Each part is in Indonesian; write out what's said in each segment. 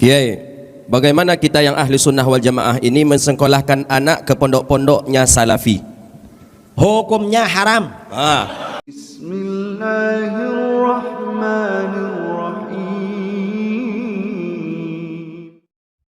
Kiai, bagaimana kita yang ahli sunnah wal jamaah ini mensekolahkan anak ke pondok-pondoknya salafi? Hukumnya haram. Bismillahirrahmanirrahim.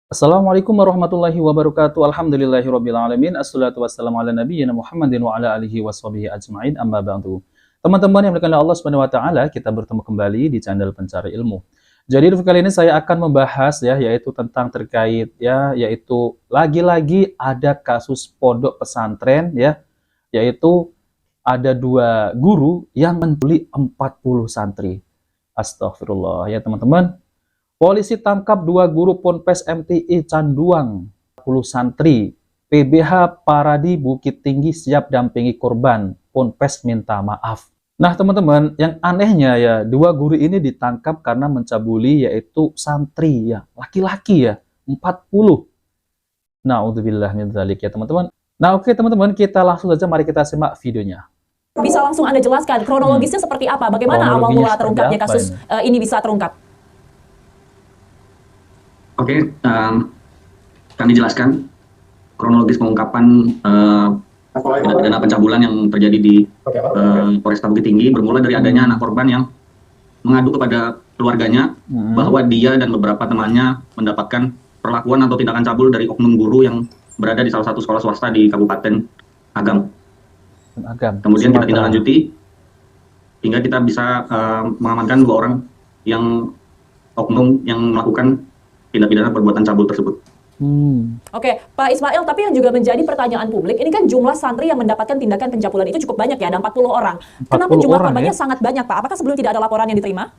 Assalamualaikum warahmatullahi wabarakatuh. Alhamdulillahirabbil alamin. Assalatu wassalamu ala nabiyyina Muhammadin wa ala alihi washabihi ajmain. Amma ba'du. Teman-teman yang dimuliakan Allah Subhanahu wa taala, kita bertemu kembali di channel Pencari Ilmu. Jadi kali ini saya akan membahas yaitu tentang terkait yaitu lagi-lagi ada kasus pondok pesantren yaitu ada 2 guru yang menculik 40 santri. Astagfirullah ya teman-teman. Polisi tangkap 2 guru Ponpes MTI Canduang, 40 santri. PBH Paradi Bukit Tinggi siap dampingi korban. Ponpes minta maaf. Nah teman-teman, yang anehnya 2 guru ini ditangkap karena mencabuli yaitu santri laki-laki 40. Na'udzubillah min dzalik ya teman-teman. Nah oke teman-teman, kita langsung saja mari kita simak videonya. Bisa langsung Anda jelaskan kronologisnya seperti apa? Bagaimana awal mula terungkapnya kasus ini bisa terungkap? Oke, kami jelaskan kronologis pengungkapan pidana pencabulan yang terjadi di Polresta Bukit Tinggi bermula dari adanya anak korban yang mengadu kepada keluarganya bahwa dia dan beberapa temannya mendapatkan perlakuan atau tindakan cabul dari oknum guru yang berada di salah satu sekolah swasta di Kabupaten Agam. Kemudian kita tindak lanjuti hingga kita bisa mengamankan 2 orang yang oknum yang melakukan tindak pidana perbuatan cabul tersebut. Oke, Pak Ismail, tapi yang juga menjadi pertanyaan publik, ini kan jumlah santri yang mendapatkan tindakan pencabulan itu cukup banyak ada 40 orang. Kenapa jumlah korbannya sangat banyak, Pak? Apakah sebelum tidak ada laporan yang diterima?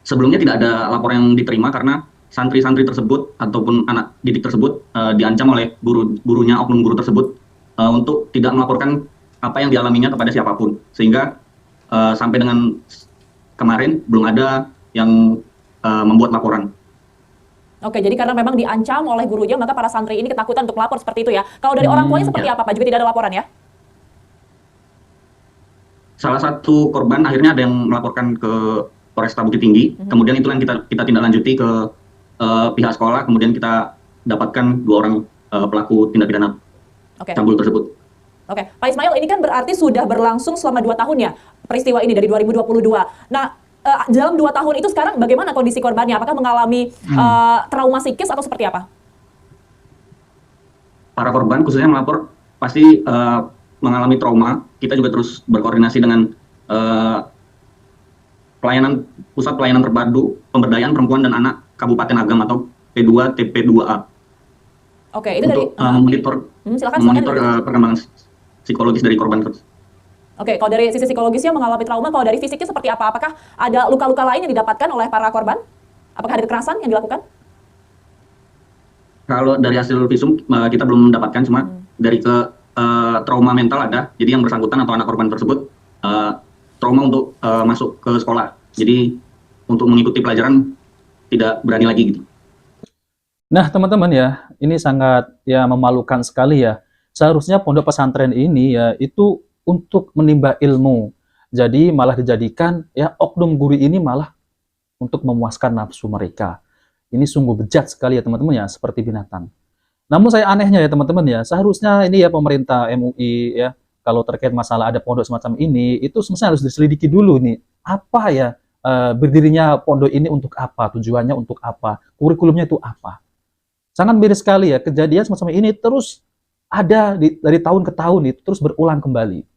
Sebelumnya tidak ada laporan yang diterima karena santri-santri tersebut ataupun anak didik tersebut diancam oleh gurunya, oknum guru tersebut untuk tidak melaporkan apa yang dialaminya kepada siapapun. Sehingga sampai dengan kemarin belum ada yang membuat laporan. Oke, jadi karena memang diancam oleh gurunya, maka para santri ini ketakutan untuk melapor seperti itu ya. Kalau dari orang tuanya seperti apa, Pak? Juga tidak ada laporan ya? Salah satu korban akhirnya ada yang melaporkan ke Polresta Bukit Tinggi. Kemudian itulah yang kita tindak lanjuti ke pihak sekolah. Kemudian kita dapatkan 2 orang pelaku tindak pidana cabul tersebut. Oke, Pak Ismail, ini kan berarti sudah berlangsung selama 2 tahun ya peristiwa ini dari 2022. Nah, dalam 2 tahun itu sekarang bagaimana kondisi korbannya? Apakah mengalami trauma psikis atau seperti apa? Para korban khususnya melapor pasti mengalami trauma. Kita juga terus berkoordinasi dengan Pusat Pelayanan Terpadu Pemberdayaan Perempuan dan Anak Kabupaten Agam atau P2 TP2A. Oke, itu untuk dari memonitor perkembangan psikologis dari korban tersebut. Oke, kalau dari sisi psikologisnya mengalami trauma, kalau dari fisiknya seperti apa? Apakah ada luka-luka lain yang didapatkan oleh para korban? Apakah ada kekerasan yang dilakukan? Kalau dari hasil visum kita belum mendapatkan, cuma dari trauma mental ada. Jadi yang bersangkutan atau anak korban tersebut trauma untuk masuk ke sekolah. Jadi untuk mengikuti pelajaran tidak berani lagi gitu. Nah teman-teman ini sangat memalukan sekali Seharusnya pondok pesantren ini itu untuk menimba ilmu. Jadi malah dijadikan oknum guru ini malah untuk memuaskan nafsu mereka. Ini sungguh bejat sekali teman-teman seperti binatang. Namun saya anehnya teman-teman seharusnya ini pemerintah MUI kalau terkait masalah ada pondok semacam ini itu semestinya harus diselidiki dulu nih. Apa berdirinya pondok ini untuk apa? Tujuannya untuk apa? Kurikulumnya itu apa? Sangat miris sekali kejadian semacam ini terus ada dari tahun ke tahun itu terus berulang kembali.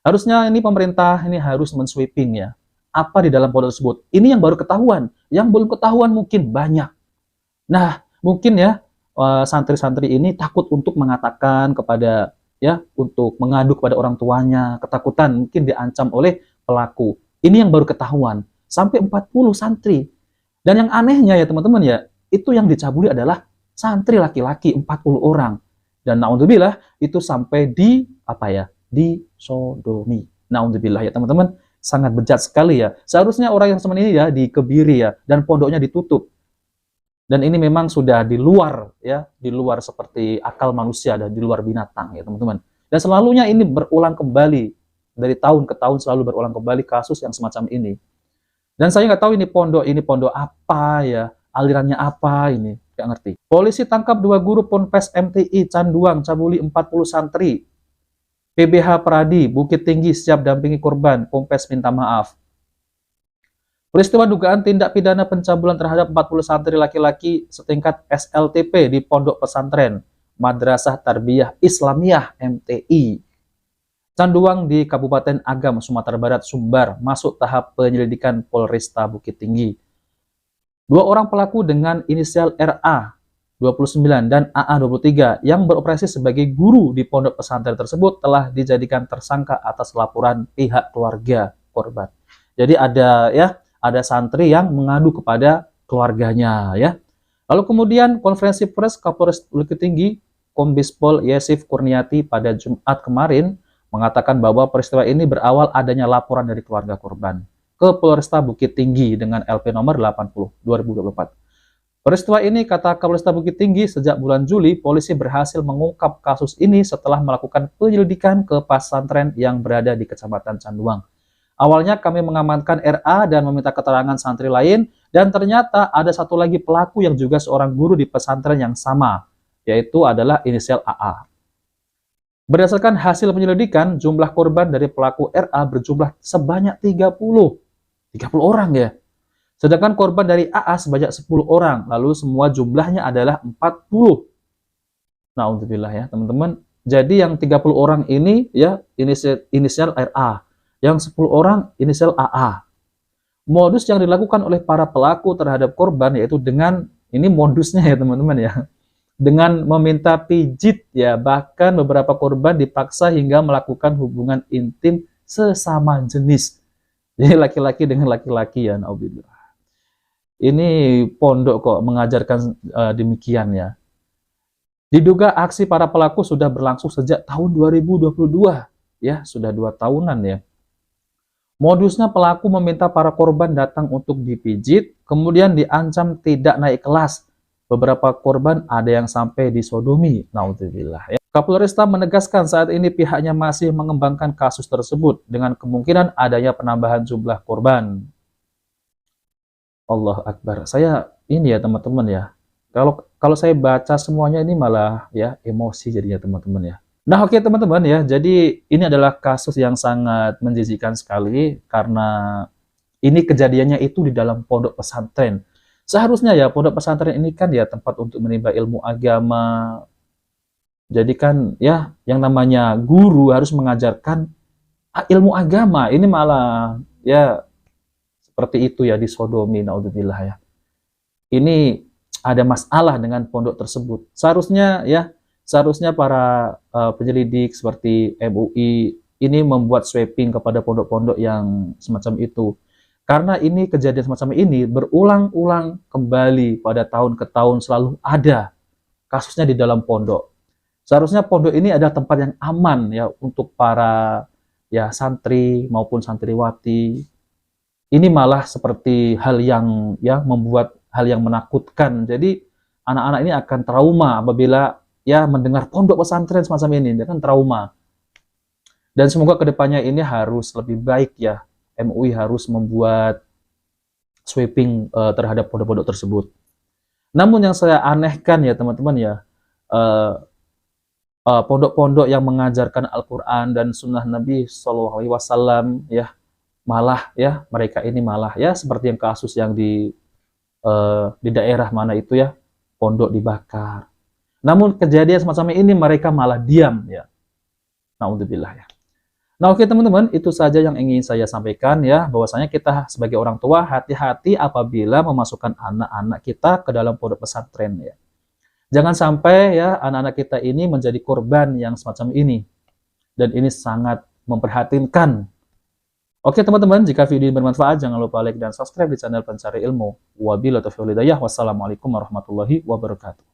Harusnya ini pemerintah ini harus men-sweeping apa di dalam pondok tersebut. Ini yang baru ketahuan, yang belum ketahuan mungkin banyak. Nah, mungkin santri-santri ini takut untuk mengatakan kepada untuk mengadu kepada orang tuanya, ketakutan mungkin diancam oleh pelaku. Ini yang baru ketahuan, sampai 40 santri. Dan yang anehnya teman-teman itu yang dicabuli adalah santri laki-laki 40 orang. Dan naudzubillah itu sampai disodomi. Naudzubillah teman-teman, sangat bejat sekali Seharusnya orang yang seperti ini dikebiri dan pondoknya ditutup. Dan ini memang sudah di luar di luar seperti akal manusia dan di luar binatang teman-teman. Dan selalunya ini berulang kembali dari tahun ke tahun, selalu berulang kembali kasus yang semacam ini. Dan saya nggak tahu ini pondok apa ya, alirannya apa ini, nggak ngerti. Polisi tangkap 2 guru Ponpes MTI Canduang, cabuli 40 santri. PBH Pradi, Bukit Tinggi siap dampingi korban, Ponpes minta maaf. Peristiwa dugaan tindak pidana pencabulan terhadap 40 santri laki-laki setingkat SLTP di Pondok Pesantren Madrasah Tarbiyah Islamiyah MTI Canduang di Kabupaten Agam, Sumatera Barat, Sumbar, masuk tahap penyelidikan Polresta Bukit Tinggi. 2 orang pelaku dengan inisial RA 29 dan AA 23 yang beroperasi sebagai guru di pondok pesantren tersebut telah dijadikan tersangka atas laporan pihak keluarga korban. Jadi ada santri yang mengadu kepada keluarganya ya. Lalu kemudian konferensi pers Kapolres Bukit Tinggi Kombes Pol Yesif Kurniati pada Jumat kemarin mengatakan bahwa peristiwa ini berawal adanya laporan dari keluarga korban ke Polresta Bukit Tinggi dengan LP nomor 80/2024. Peristiwa ini, kata Kapolresta Bukit Tinggi, sejak bulan Juli, polisi berhasil mengungkap kasus ini setelah melakukan penyelidikan ke pesantren yang berada di Kecamatan Canduang. Awalnya kami mengamankan RA dan meminta keterangan santri lain, dan ternyata ada satu lagi pelaku yang juga seorang guru di pesantren yang sama, yaitu adalah inisial AA. Berdasarkan hasil penyelidikan, jumlah korban dari pelaku RA berjumlah sebanyak 30 orang ya. Sedangkan korban dari AA sebanyak 10 orang, lalu semua jumlahnya adalah 40. Na'udzubillah ya teman-teman. Jadi yang 30 orang ini ya inisial RA, yang 10 orang inisial AA. Modus yang dilakukan oleh para pelaku terhadap korban yaitu dengan, ini modusnya ya teman-teman ya, dengan meminta pijit ya, bahkan beberapa korban dipaksa hingga melakukan hubungan intim sesama jenis. Jadi laki-laki dengan laki-laki ya, na'udzubillah. Ini pondok kok mengajarkan demikian ya. Diduga aksi para pelaku sudah berlangsung sejak tahun 2022 ya, sudah 2 tahunan ya. Modusnya pelaku meminta para korban datang untuk dipijit, kemudian diancam tidak naik kelas. Beberapa korban ada yang sampai disodomi, naudzubillah ya. Kapolresta menegaskan saat ini pihaknya masih mengembangkan kasus tersebut dengan kemungkinan adanya penambahan jumlah korban. Allah Akbar. Saya ini ya teman-teman ya. Kalau saya baca semuanya ini malah ya emosi jadinya teman-teman ya. Nah oke teman-teman ya. Jadi ini adalah kasus yang sangat menjijikkan sekali karena ini kejadiannya itu di dalam pondok pesantren. Seharusnya ya pondok pesantren ini kan ya tempat untuk menimba ilmu agama. Jadi kan ya yang namanya guru harus mengajarkan ilmu agama. Ini malah ya seperti itu ya disodomi, naudzubillah ya. Ini ada masalah dengan pondok tersebut. Seharusnya para penyelidik seperti MUI ini membuat sweeping kepada pondok-pondok yang semacam itu. Karena ini kejadian semacam ini berulang-ulang kembali pada tahun ke tahun, selalu ada kasusnya di dalam pondok. Seharusnya pondok ini adalah tempat yang aman ya untuk para ya santri maupun santriwati. Ini malah seperti hal yang ya membuat hal yang menakutkan. Jadi anak-anak ini akan trauma apabila ya mendengar pondok pesantren semacam ini, dia kan trauma. Dan semoga kedepannya ini harus lebih baik ya. MUI harus membuat sweeping terhadap pondok-pondok tersebut. Namun yang saya anehkan ya teman-teman ya, pondok-pondok yang mengajarkan Al-Quran dan Sunnah Nabi SAW ya, malah ya mereka ini malah ya seperti yang kasus yang di daerah mana itu ya, pondok dibakar. Namun kejadian semacam ini mereka malah diam ya. Na'udzubillah ya. Nah oke teman-teman, itu saja yang ingin saya sampaikan ya, bahwasanya kita sebagai orang tua hati-hati apabila memasukkan anak-anak kita ke dalam pondok pesantren ya. Jangan sampai ya anak-anak kita ini menjadi korban yang semacam ini. Dan ini sangat memprihatinkan. Oke teman-teman, jika video ini bermanfaat jangan lupa like dan subscribe di channel Pencari Ilmu. Wabillahi taufiq wal hidayah. Wassalamualaikum warahmatullahi wabarakatuh.